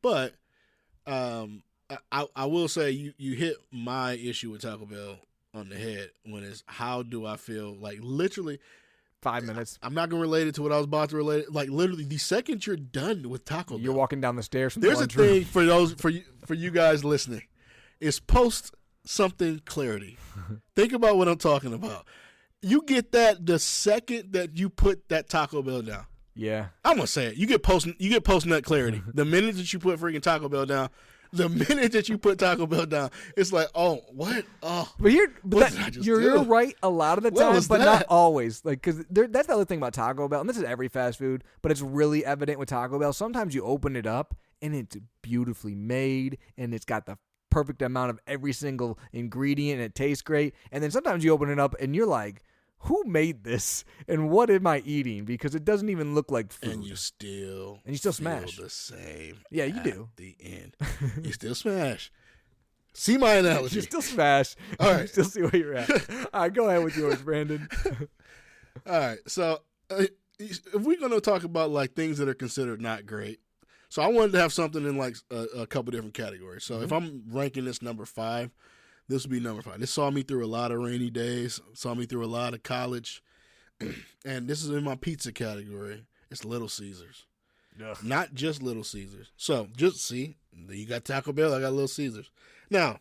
But I will say you hit my issue with Taco Bell on the head when it's how do I feel like literally 5 minutes. I'm not gonna relate it to what I was about to relate it. Like literally the second you're done with Taco Bell, you're walking down the stairs from there's the a thing for you guys listening. It's post something clarity. Think about what I'm talking about. You get that the second that you put that Taco Bell down. Yeah. I'm gonna say it. You get post nut clarity. The minute that you put freaking Taco Bell down, it's like, oh, what? Oh, but you're you're right a lot of the time, but not always. Like, because that's the other thing about Taco Bell, and this is every fast food, but it's really evident with Taco Bell. Sometimes you open it up and it's beautifully made, and it's got the perfect amount of every single ingredient, and it tastes great. And then sometimes you open it up and you're like, who made this and what am I eating? Because it doesn't even look like food. And you still smash the same. Yeah, you do. The end. You still smash. See my analogy. You still smash. All right. You still see where you're at. All right, go ahead with yours, Brandon. All right. So if we're going to talk about like things that are considered not great, so I wanted to have something in like a couple different categories. So if I'm ranking this number 5, this would be number 5. This saw me through a lot of rainy days, saw me through a lot of college, and this is in my pizza category. It's Little Caesars. Ugh. Not just Little Caesars. So just see, you got Taco Bell, I got Little Caesars. Now,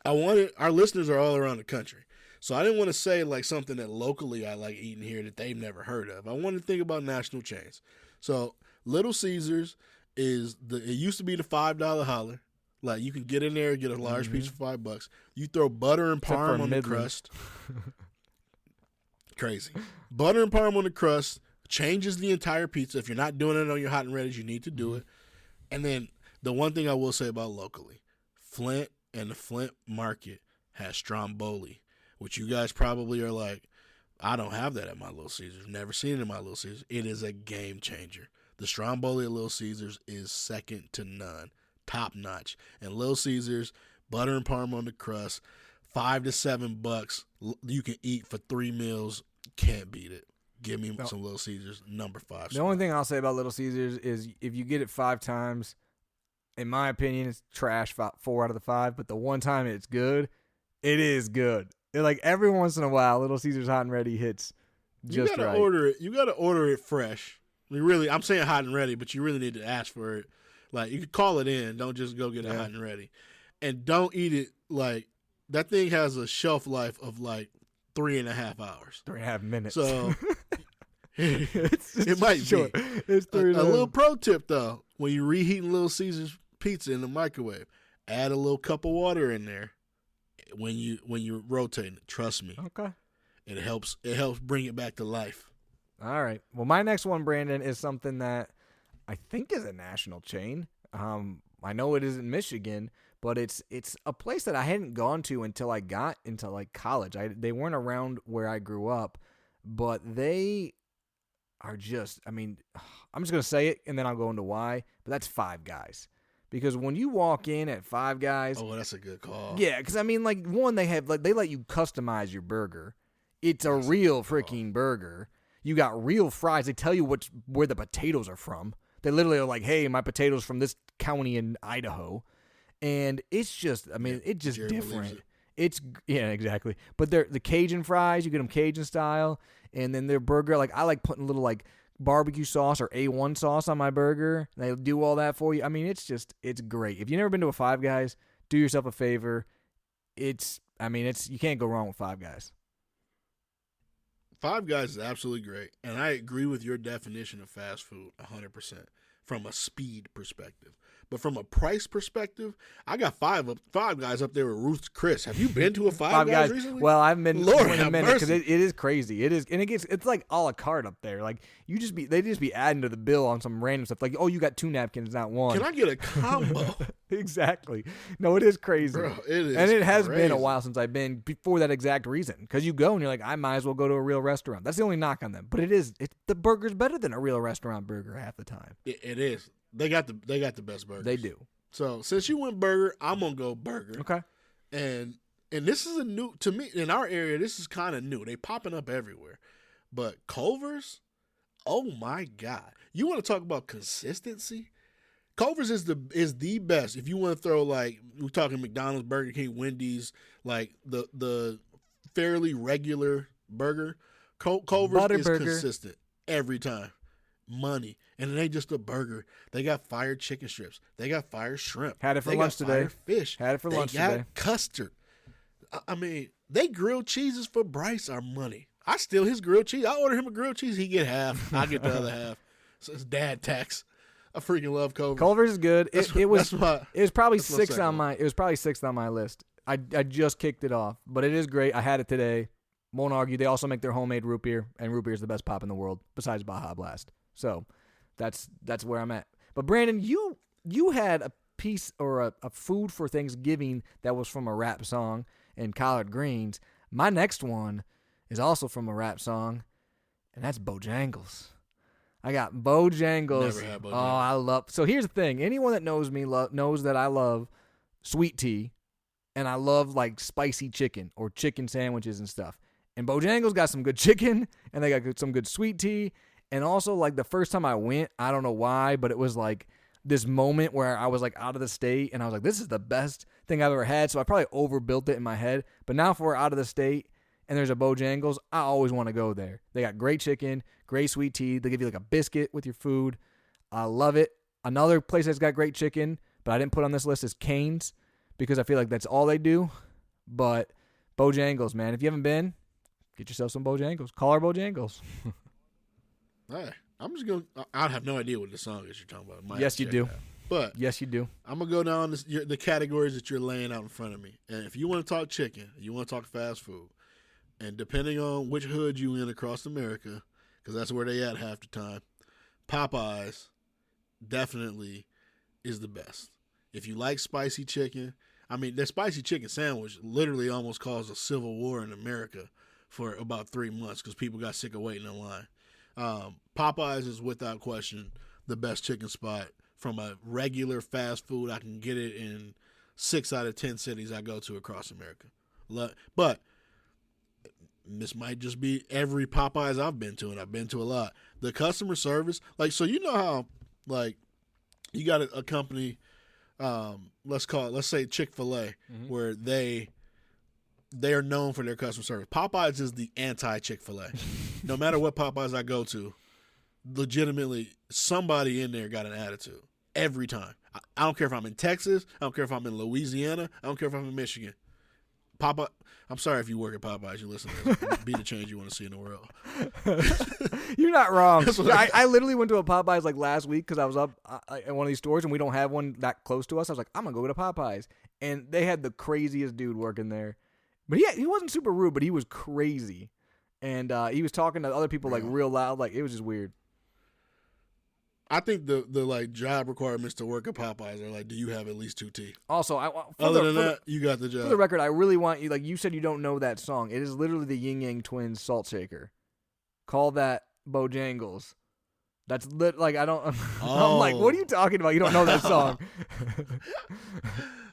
our listeners are all around the country. So I didn't want to say like something that locally I like eating here that they've never heard of. I wanted to think about national chains. So Little Caesars it used to be the $5 holler. Like you can get in there and get a large pizza for $5. You throw butter and parm on the crust. Crazy. Butter and parm on the crust changes the entire pizza. If you're not doing it on your hot and ready, you need to do it. And then the one thing I will say about locally, Flint and the Flint market has stromboli, which you guys probably are like, I don't have that at my Little Caesars. Never seen it in my Little Caesars. It is a game changer. The stromboli at Little Caesars is second to none. Top notch. And Little Caesars, butter and parm on the crust, $5 to $7 you can eat for 3 meals. Can't beat it. Give me some Little Caesars, number 5. The only thing I'll say about Little Caesars is if you get it 5 times, in my opinion, it's trash 4 out of the 5. But the one time it's good, it is good. Like every once in a while, Little Caesars hot and ready hits just you gotta right. Order it. You gotta order it fresh. I'm saying hot and ready, but you really need to ask for it. Like you could call it in. Don't just go get it hot and ready, and don't eat it like that. Thing has a shelf life of like 3.5 hours, 3.5 minutes. So it might short. be. It's a little pro tip though: when you're reheating Little Caesars pizza in the microwave, add a little cup of water in there. When you're rotating it, trust me. Okay. It helps bring it back to life. All right. Well, my next one, Brandon, is something that I think is a national chain. I know it is in Michigan, but it's a place that I hadn't gone to until I got into like college. They weren't around where I grew up, but they are just, I mean, I'm just going to say it and then I'll go into why, but that's Five Guys. Because when you walk in at Five Guys, oh, that's a good call. Yeah, because I mean, like one, they let you customize your burger. It's a real freaking burger. You got real fries. They tell you where the potatoes are from. They literally are like, "Hey, my potatoes from this county in Idaho," and it's just, I mean, it's just Jerry different. Yeah, exactly. But the Cajun fries, you get them Cajun style, and then their burger, like I like putting a little like barbecue sauce or A1 sauce on my burger. They do all that for you. I mean, it's great. If you've never been to a Five Guys, do yourself a favor. You can't go wrong with Five Guys. Five Guys is absolutely great, and I agree with your definition of fast food 100% from a speed perspective. But from a price perspective, I got Five Guys up there with Ruth's Chris. Have you been to a Five Guys recently? Well, I've been Lord in a minute because mercy. it is crazy. It is, and it's like a la carte up there. Like they just be adding to the bill on some random stuff. Like, oh, you got 2 napkins, not 1. Can I get a combo? Exactly. No, it is crazy. Bro, it is, and it has crazy. been a while since I've been for that exact reason. Because you go and you're like, I might as well go to a real restaurant. That's the only knock on them. But the burger's better than a real restaurant burger half the time. It is. They got the best burgers. They do. So since you went burger, I'm gonna go burger. Okay. And this is a new to me in our area. This is kind of new. They popping up everywhere. But Culver's, oh my God! You want to talk about consistency? Culver's is the best. If you want to throw like we're talking McDonald's, Burger King, Wendy's, like the fairly regular burger, Culver's is consistent every time. Money. And it ain't just a burger. They got fired chicken strips. They got fired shrimp. Had it for lunch today. Fired fish. Had it for lunch today. They got custard. I mean, they grilled cheeses for Bryce are money. I steal his grilled cheese. I order him a grilled cheese. He get half. I get the other half. So it's dad tax. I freaking love Culver's. Culver's is good. It was probably that's my sixth second on my. It was probably sixth on my list. I just kicked it off, but it is great. I had it today. Won't argue. They also make their homemade root beer, and root beer is the best pop in the world besides Baja Blast. So that's where I'm at. But Brandon, you had a piece or a food for Thanksgiving that was from a rap song and collard greens. My next one is also from a rap song, and that's Bojangles. I got Bojangles. Never had Bojangles. Oh, I love. So here's the thing. Anyone that knows me knows that I love sweet tea, and I love like spicy chicken or chicken sandwiches and stuff. And Bojangles got some good chicken, and they got some good sweet tea. And also, like the first time I went, I don't know why, but it was like this moment where I was like out of the state, and I was like, this is the best thing I've ever had. So I probably overbuilt it in my head. But now if we're out of the state and there's a Bojangles, I always want to go there. They got great chicken, great sweet tea. They give you like a biscuit with your food. I love it. Another place that's got great chicken, but I didn't put on this list, is Cane's, because I feel like that's all they do. But Bojangles, man, if you haven't been, get yourself some Bojangles. Call her Bojangles. Hey, I'm just going to – I have no idea what the song is you're talking about. Yes, you do. But yes, you do. I'm going to go down the categories that you're laying out in front of me. And if you want to talk chicken, you want to talk fast food, and depending on which hood you in across America, because that's where they at half the time, Popeyes definitely is the best. If you like spicy chicken, I mean, their spicy chicken sandwich literally almost caused a civil war in America for about 3 months because people got sick of waiting in line. Popeyes is without question the best chicken spot from a regular fast food. I can get it in 6 out of 10 cities I go to across America. But this might just be every Popeyes I've been to, and I've been to a lot. The customer service, like, so you know how, like, you got a company, let's say Chick-fil-A, where they are known for their customer service. Popeyes is the anti-Chick-fil-A. No matter what Popeyes I go to, legitimately, somebody in there got an attitude every time. I don't care if I'm in Texas. I don't care if I'm in Louisiana. I don't care if I'm in Michigan. I'm sorry if you work at Popeyes. You listen to this. Be the change you want to see in the world. You're not wrong. I literally went to a Popeyes like last week because I was up at one of these stores and we don't have one that close to us. I was like, I'm going to go to Popeyes. And they had the craziest dude working there. But he wasn't super rude, but he was crazy. And he was talking to other people like real loud. Like, it was just weird. I think the like job requirements to work at Popeyes are like, do you have at least 2 teeth? Also, other than that, you got the job. For the record, I really want you, like you said, you don't know that song. It is literally the Yin Yang Twins Salt Shaker. Call that Bojangles. That's like I don't. Oh. I'm like, what are you talking about? You don't know that song.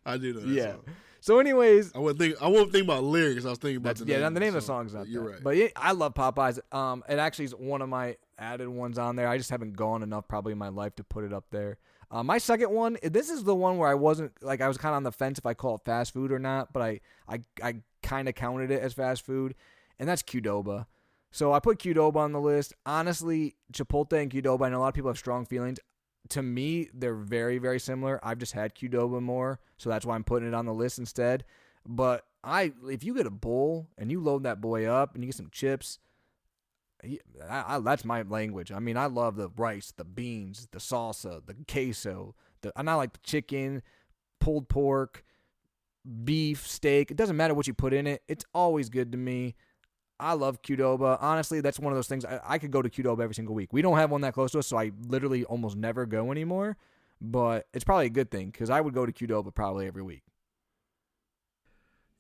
I do know that song. So, anyways, I won't think about lyrics. I was thinking about the name of the song's not. You're that. right. But I love Popeyes. It actually is one of my added ones on there. I just haven't gone enough probably in my life to put it up there. My second one, this is the one where I was kind of on the fence if I call it fast food or not, but I kind of counted it as fast food, and that's Qdoba. So I put Qdoba on the list. Honestly, Chipotle and Qdoba, I know a lot of people have strong feelings. To me, they're very, very similar. I've just had Qdoba more, so that's why I'm putting it on the list instead. But if you get a bowl and you load that boy up and you get some chips, that's my language. I mean, I love the rice, the beans, the salsa, the queso. And I like the chicken, pulled pork, beef, steak. It doesn't matter what you put in it. It's always good to me. I love Qdoba. Honestly, that's one of those things. I could go to Qdoba every single week. We don't have one that close to us, so I literally almost never go anymore. But it's probably a good thing because I would go to Qdoba probably every week.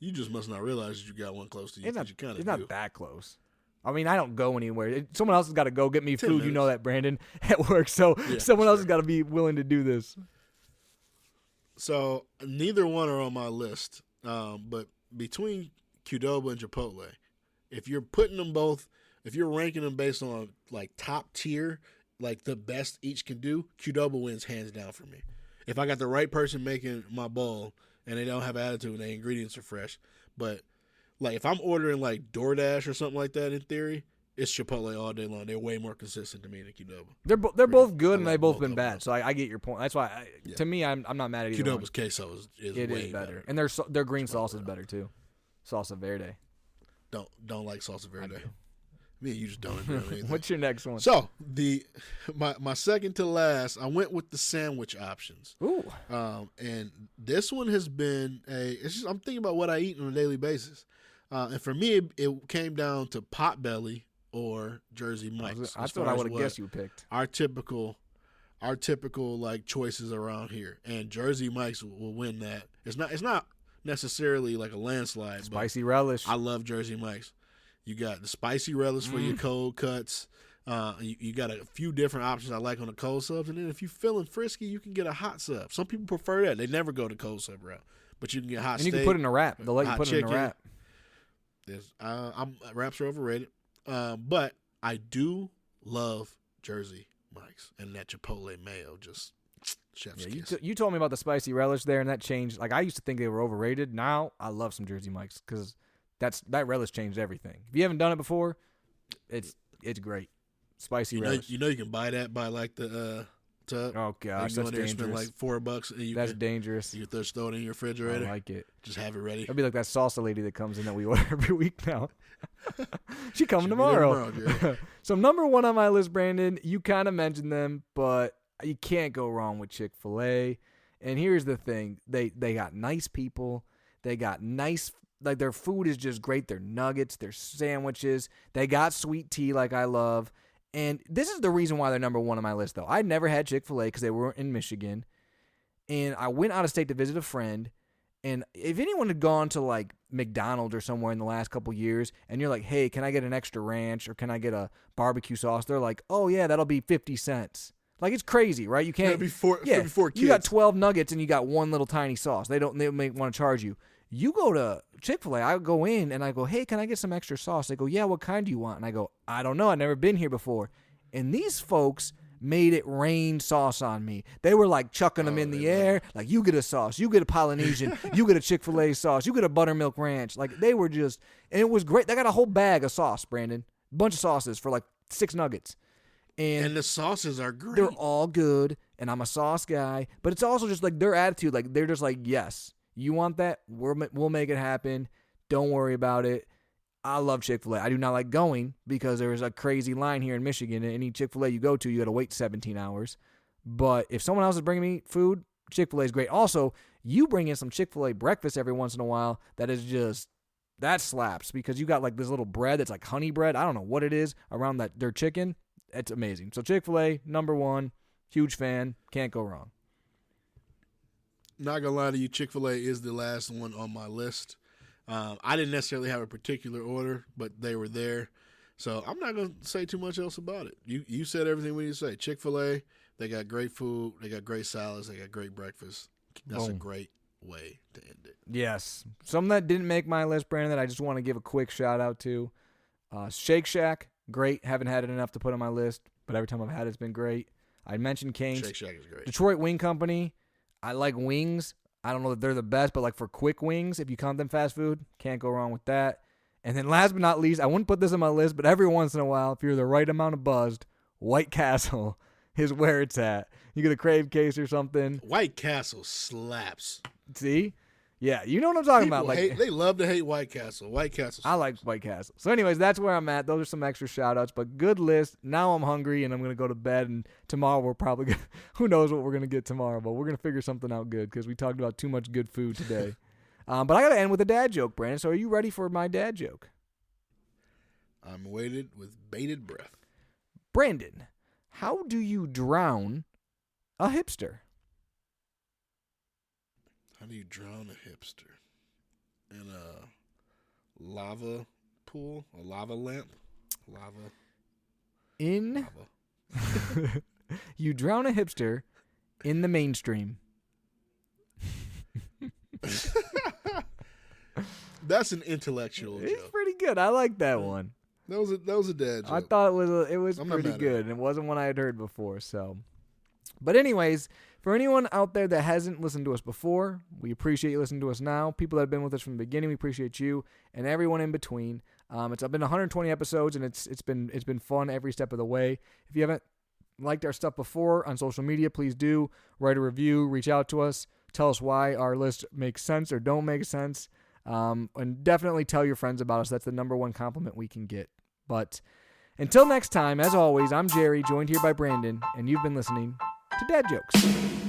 You just must not realize that you got one close to you. It's not that close. I mean, I don't go anywhere. Someone else has got to go get me food. Minutes. You know that, Brandon, at work. So someone else has got to be willing to do this. So neither one are on my list. But between Qdoba and Chipotle, if you're putting them both, if you're ranking them based on like top tier, like the best each can do, Qdoba wins hands down for me. If I got the right person making my bowl and they don't have attitude and the ingredients are fresh, but like if I'm ordering like DoorDash or something like that, in theory, it's Chipotle all day long. They're way more consistent to me than Qdoba. They're both good and they've both been bad. So I get your point. That's why to me I'm not mad at either one. Qdoba's queso is way better. And their green sauce is better too. Salsa verde. Don't like salsa verde. Me and you just don't agree on anything. What's your next one? So my second to last, I went with the sandwich options. Ooh. And this one has been I'm thinking about what I eat on a daily basis. And for me, it came down to Potbelly or Jersey Mike's. I thought I would have guessed you picked our typical like choices around here, and Jersey Mike's will win that. It's not necessarily like a landslide. Spicy relish. I love Jersey Mike's. You got the spicy relish for your cold cuts. You got a few different options I like on the cold subs. And then if you're feeling frisky, you can get a hot sub. Some people prefer that. They never go the cold sub route. But you can get hot steak. And you can put it in a wrap. They'll let you put it in a wrap. Wraps are overrated. But I do love Jersey Mike's. And that Chipotle mayo, just chef's kiss. You told me about the spicy relish there, and that changed. Like, I used to think they were overrated. Now I love some Jersey Mike's because that relish changed everything. If you haven't done it before, it's great. Spicy relish. You can buy that by like the tub. Oh gosh, that's dangerous. Spend like $4. And that's dangerous. You can just throw it in your refrigerator. I like it. Just have it ready. It'll be like that salsa lady that comes in that we order every week now. She coming tomorrow. So number 1 on my list, Brandon. You kind of mentioned them, but you can't go wrong with Chick-fil-A. And here's the thing: they got nice people. They got nice. Like, their food is just great. Their nuggets, their sandwiches. They got sweet tea like I love. And this is the reason why they're number 1 on my list, though. I never had Chick-fil-A because they were in Michigan. And I went out of state to visit a friend. And if anyone had gone to, like, McDonald's or somewhere in the last couple years, and you're like, hey, can I get an extra ranch or can I get a barbecue sauce? They're like, oh, yeah, that'll be 50 cents. Like, it's crazy, right? You can't. Before kids. You got 12 nuggets and you got one little tiny sauce. They may want to charge you. You go to Chick-fil-A, I go in and I go, hey, can I get some extra sauce? They go, yeah, what kind do you want? And I go, I don't know. I've never been here before. And these folks made it rain sauce on me. They were like chucking them in the air. Like, you get a sauce. You get a Polynesian. You get a Chick-fil-A sauce. You get a buttermilk ranch. Like, they were just, and it was great. They got a whole bag of sauce, Brandon. Bunch of sauces for like 6 nuggets. And the sauces are great. They're all good. And I'm a sauce guy. But it's also just like their attitude. Like, they're just like, yes. You want that? We'll make it happen. Don't worry about it. I love Chick-fil-A. I do not like going because there is a crazy line here in Michigan. Any Chick-fil-A you go to, you got to wait 17 hours. But if someone else is bringing me food, Chick-fil-A is great. Also, you bring in some Chick-fil-A breakfast every once in a while that slaps because you got like this little bread that's like honey bread. I don't know what it is around their chicken. It's amazing. So Chick-fil-A, number 1, huge fan. Can't go wrong. Not gonna lie to you, Chick-fil-A is the last one on my list. I didn't necessarily have a particular order, but they were there. So I'm not gonna say too much else about it. You said everything we need to say. Chick-fil-A, they got great food, they got great salads, they got great breakfast. That's a great way to end it. Yes. Something that didn't make my list, Brandon, that I just want to give a quick shout out to. Shake Shack, great. Haven't had it enough to put on my list, but every time I've had it, it's been great. I mentioned Cane's. Shake Shack is great. Detroit Wing Company. I like wings. I don't know that they're the best, but like for quick wings, if you count them fast food, can't go wrong with that. And then last but not least, I wouldn't put this on my list, but every once in a while, if you're the right amount of buzzed, White Castle is where it's at. You get a crave case or something. White Castle slaps. See? Yeah, you know what I'm talking about. Like, they love to hate White Castle. White Castle slaps. I like White Castle. So anyways, that's where I'm at. Those are some extra shout-outs, but good list. Now I'm hungry, and I'm going to go to bed, and tomorrow we're probably going to – who knows what we're going to get tomorrow, but we're going to figure something out good because we talked about too much good food today. But I got to end with a dad joke, Brandon. So are you ready for my dad joke? I'm waited with bated breath. Brandon, how do you drown a hipster? How do you drown a hipster? In a lava pool? A lava lamp? Lava. You drown a hipster in the mainstream. That's an intellectual joke. It's pretty good. I like that one. That was a dad joke. I thought it was pretty good. It wasn't one I had heard before. So, but anyways, for anyone out there that hasn't listened to us before, we appreciate you listening to us now. People that have been with us from the beginning, we appreciate you, and everyone in between. It's been 120 episodes, and it's been fun every step of the way. If you haven't liked our stuff before on social media, please do write a review, reach out to us, tell us why our list makes sense or don't make sense. And definitely tell your friends about us. That's the number one compliment we can get. But until next time, as always, I'm Jerry, joined here by Brandon, and you've been listening to Dad Jokes.